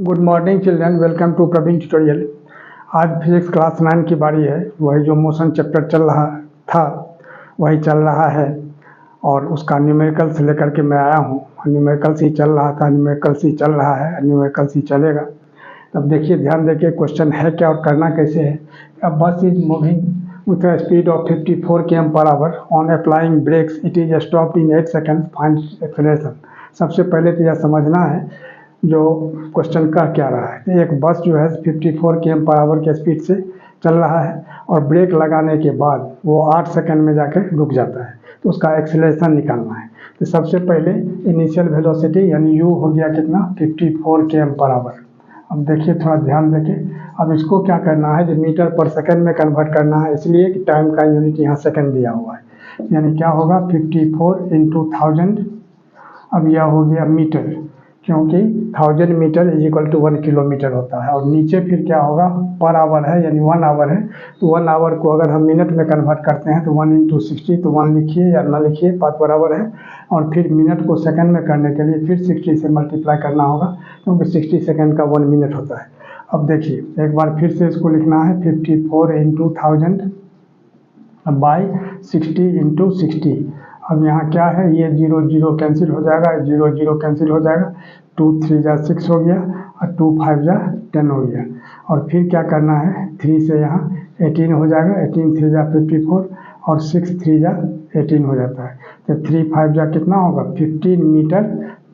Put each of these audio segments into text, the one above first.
Good morning children, welcome to Praveen tutorial. आज physics class 9 की बारी है। वही जो मोशन चैप्टर चल रहा था वही चल रहा है और उसका न्यूमेरिकल्स लेकर के मैं आया हूँ। न्यूमेरिकल्स ही चल रहा था, न्यूमेरिकल्स ही चल रहा है, न्यूमेरिकल्स ही चलेगा। अब देखिए, ध्यान देखिए क्वेश्चन है क्या और करना कैसे है। अब बस is moving with a speed of 54 km/h on applying brakes, it is stopped in 8 seconds, find acceleration। सबसे पहले तो यह समझना है जो क्वेश्चन का क्या रहा है। एक बस जो है 54 km/h के स्पीड से चल रहा है और ब्रेक लगाने के बाद वो 8 सेकंड में जाकर रुक जाता है, तो उसका एक्सेलरेशन निकालना है। तो सबसे पहले इनिशियल वेलोसिटी यानी u हो गया कितना, 54 km/h। अब देखिए, थोड़ा ध्यान देके। अब इसको क्या करना है, जो मीटर पर सेकंड में कन्वर्ट करना है, इसलिए कि टाइम का यूनिट यहाँ सेकंड दिया हुआ है। यानी क्या होगा, 54 × 1000। अब यह हो गया मीटर, क्योंकि 1000 metre is equal to 1 kilometre होता है। और नीचे फिर क्या होगा, पर आवर है यानी 1 आवर है। तो 1 आवर को अगर हम मिनट में कन्वर्ट करते हैं तो 1 × 60, तो 1 लिखिए या ना लिखिए, बात बराबर है। और फिर मिनट को सेकंड में करने के लिए फिर 60 से मल्टीप्लाई करना होगा, क्योंकि 60 सेकंड का 1 मिनट होता है। अब देखिए, एक बार फिर से इसको लिखना है 54 × 1000 बाई 60 × 60। अब यहाँ क्या है, ये 0 0 कैंसिल हो जाएगा, 0 0 कैंसिल हो जाएगा, 2 3 जा 6 हो गया और 2 5 जा 10 हो गया। और फिर क्या करना है, 3 से यहाँ 18 हो जाएगा, 18 3 जा 54 और 6 3 जा 18 हो जाता है। तो 3 5 जा कितना होगा, 15 मीटर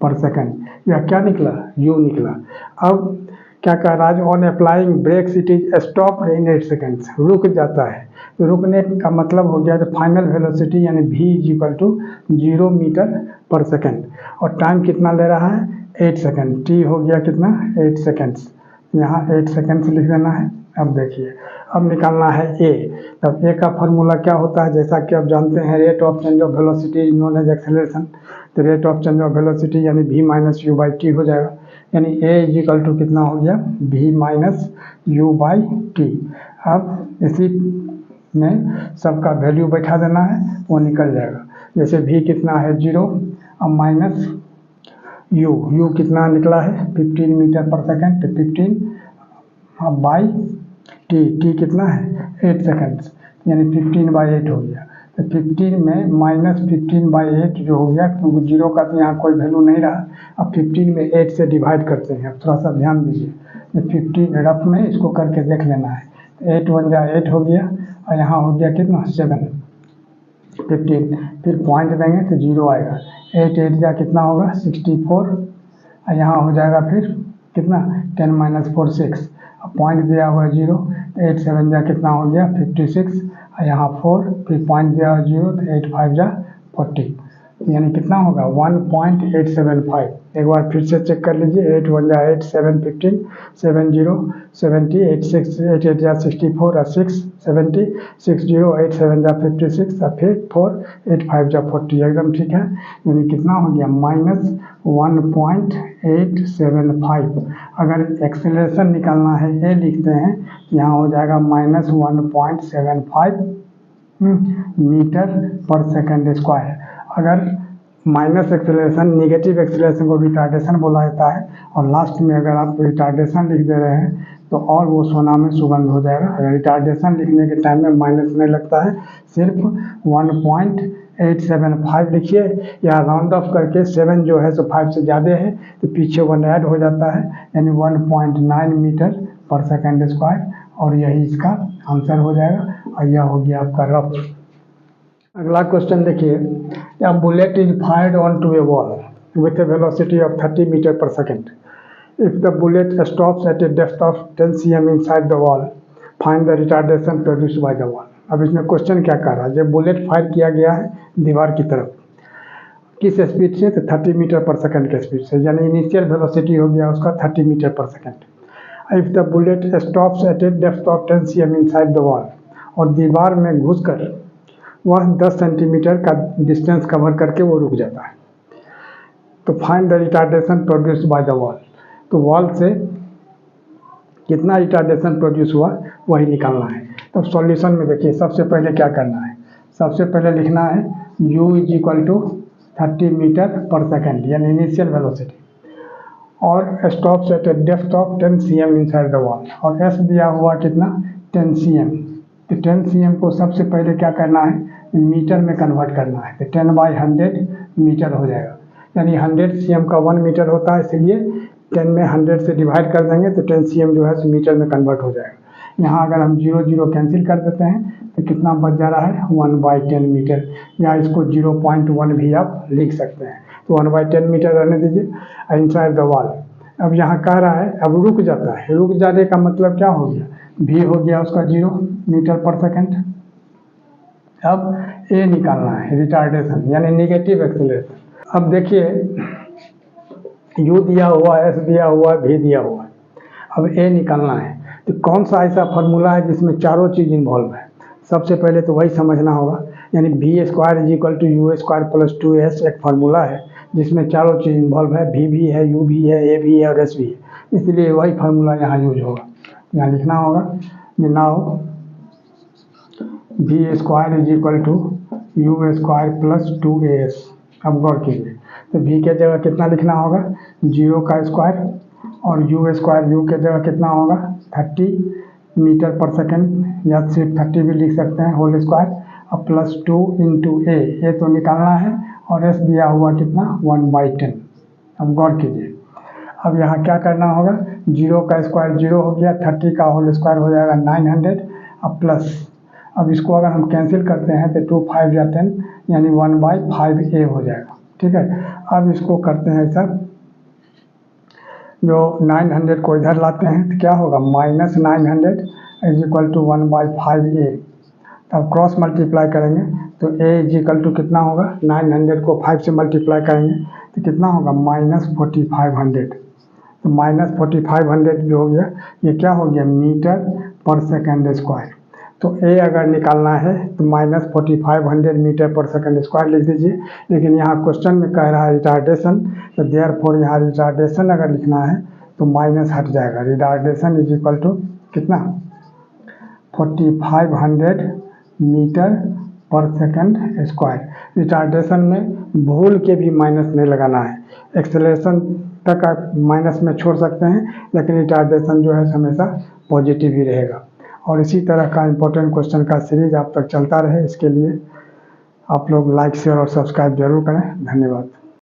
पर सेकंड। यह क्या निकला, यू निकला। अब क्या कह रहा है, on applying brakes it is stop in 8 seconds, रुक जाता है। तो रुकने का मतलब हो गया, जो फाइनल वेलोसिटी यानी v = 0 मीटर पर सेकंड। और टाइम कितना ले रहा है, 8 सेकंड। t हो गया कितना, 8 सेकंड्स। यहाँ 8 सेकंड्स लिख देना है। अब देखिए, अब निकालना है a। तब a का फॉर्मूला क्या होता है, जैसा कि आप जानते हैं, rate of change of velocity known as acceleration. तो rate of change of velocity यानी v - u/t हो जाएगा। यानी a = कितना हो गया, v - u/t। अब इसी में सबका वैल्यू बैठा देना है, वो निकल जाएगा। जैसे v कितना है 0, अब माइनस u कितना निकला है 15 मीटर पर सेकंड, तो 15 अब बाई t कितना है 8 सेकंड्स, यानी 15/8 हो गया। तो 15 में -15/8 जो हो गया, क्योंकि 0 का तो यहाँ कोई वैल्यू नहीं रहा। अब 15 में 8 से डिवाइड करते हैं। अब थोड़ा सा ध्यान दीजिए, 15 रफ में इसको करके देख लेना है। 8 1 जा 8 हो गया और यहाँ हो गया कितना 7 15, फिर पॉइंट देंगे तो 0 आएगा। 8 8 जा कितना होगा 64 और यहाँ हो जाएगा फिर कितना 10 - 4 6। अब पॉइंट दिया हुआ है 0, तो 8 7 जा कितना हो गया 56 और यहाँ 4, फिर पॉइंट दिया हुआ 0, तो 8 5 जा 40, यानी कितना होगा 1.875। एक बार फिर से चेक कर लीजिए, 8 1 जा 8 7 15 7 0 70 8 6 8 8 जा 64 और 6 70 6 0 8 7 जा 56 और फिर 4 8 5 जा 40। एकदम ठीक है, यानी कितना हो गया -1.875। अगर एक्सेलरेशन निकालना है ये लिखते हैं, यहाँ हो जाएगा -1.75 मीटर पर सेकंड स्क्वायर। अगर माइनस एक्सेलरेशन, निगेटिव एक्सेलरेशन को रिटार्डेशन बोला जाता है। और लास्ट में अगर आप रिटार्डेशन लिख दे रहे हैं तो और वो सोना में सुगंध हो जाएगा। अगर रिटार्डेशन लिखने के टाइम में माइनस नहीं लगता है, सिर्फ 1.875 लिखिए, या राउंड ऑफ करके 7 जो है सो 5 से ज़्यादा है तो पीछे 1 ऐड हो जाता है, यानी 1.9 मीटर पर सेकंड स्क्वायर। और यही इसका आंसर हो जाएगा। और यह हो गया आपका रफ। अगला क्वेश्चन देखिए, या bullet is fired on to a wall with a velocity of 30 metre per second. If the bullet stops at a depth of 10 cm inside the wall, find the retardation produced by the wall. अब इसमें question क्या कर रहा है, जब bullet fire किया गया है दीवार की तरफ, किस स्पीड से, तो 30 मीटर पर सेकेंड के स्पीड से, यानी इनिशियल वेलोसिटी हो गया उसका 30 metre per second. If the bullet stops at a depth of 10 cm inside the wall, और दीवार में घुसकर वह 10 सेंटीमीटर का डिस्टेंस कवर करके वो रुक जाता है, तो find the retardation produced by the wall. तो वॉल से कितना रिटार्डेशन प्रोड्यूस हुआ वही निकालना है। तो सॉल्यूशन में देखिए, सबसे पहले क्या करना है, सबसे पहले लिखना है u = 30 मीटर पर सेकंड, यानी इनिशियल वेलोसिटी। और stops at a depth of 10 cm inside the wall, और एस दिया हुआ कितना 10 cm। तो 10 cm को सबसे पहले क्या करना है, मीटर में कन्वर्ट करना है। तो 10/100 मीटर हो जाएगा, यानी 100 cm का 1 मीटर होता है, इसलिए 10 में 100 से डिवाइड कर देंगे तो 10 cm जो है मीटर में कन्वर्ट हो जाएगा। यहाँ अगर हम 0 0 कैंसिल कर देते हैं तो कितना बच जा रहा है 1/10 मीटर, या इसको 0.1 भी आप लिख सकते हैं। तो 1/10 मीटर रहने दीजिए इनसाइड द वॉल। अब यहाँ कह रहा है अब रुक जाता है, रुक जाने का मतलब क्या हो गया, भी हो गया उसका 0 मीटर पर सेकेंड। अब ए निकालना है, रिटार्डेशन यानी नेगेटिव एक्सेलरेशन। अब देखिए यू दिया हुआ है, एस दिया हुआ है, भी दिया हुआ है, अब ए निकालना है। तो कौन सा ऐसा फार्मूला है जिसमें चारों चीज़ इन्वॉल्व है, सबसे पहले तो वही समझना होगा। यानी v² = u² + 2s एक फार्मूला है जिसमें चारों चीज़ इन्वॉल्व है, v भी है, u भी है, a भी है और s भी है, इसलिए वही फार्मूला यहाँ यूज होगा। यहाँ लिखना होगा नाउ v² = u² + 2as। अब गौर कीजिए, तो v के जगह कितना लिखना होगा 0 का स्क्वायर, और u² के जगह कितना होगा 30 मीटर पर सेकेंड, या सिर्फ 30 भी लिख सकते हैं होल स्क्वायर, और +2 × a तो निकालना है, और s दिया हुआ कितना 1/10। अब गौर कीजिए, अब यहाँ क्या करना होगा, 0 का स्क्वायर 0 हो गया, 30 का होल स्क्वायर हो जाएगा 900, अब प्लस, अब इसको अगर हम कैंसिल करते हैं तो 2 5 या 10 यानी 1/5a हो जाएगा। ठीक है, अब इसको करते हैं सब, जो 900 को इधर लाते हैं तो क्या होगा -900 = 1/5a। तब क्रॉस मल्टीप्लाई करेंगे तो a कितना होगा, 900 को 5 से मल्टीप्लाई करेंगे तो कितना होगा -4500। तो -4500 जो हो गया, ये क्या हो गया मीटर पर सेकेंड स्क्वायर। तो a अगर निकालना है तो -4500 मीटर पर सेकेंड स्क्वायर लिख दीजिए। लेकिन यहाँ क्वेश्चन में कह रहा है रिटार्डेशन, तो देयरफॉर यहाँ रिटार्डेशन अगर लिखना है तो माइनस हट जाएगा। रिटार्डेशन = कितना 4500 metre per second square. Retardation में भूल के भी माइनस नहीं लगाना है, एक्सेलरेशन तक आप माइनस में छोड़ सकते हैं, लेकिन रिटार्डेशन जो है हमेशा पॉजिटिव ही रहेगा। और इसी तरह का इम्पोर्टेंट क्वेश्चन का सीरीज आप तक चलता रहे, इसके लिए आप लोग लाइक शेयर और सब्सक्राइब जरूर करें। धन्यवाद।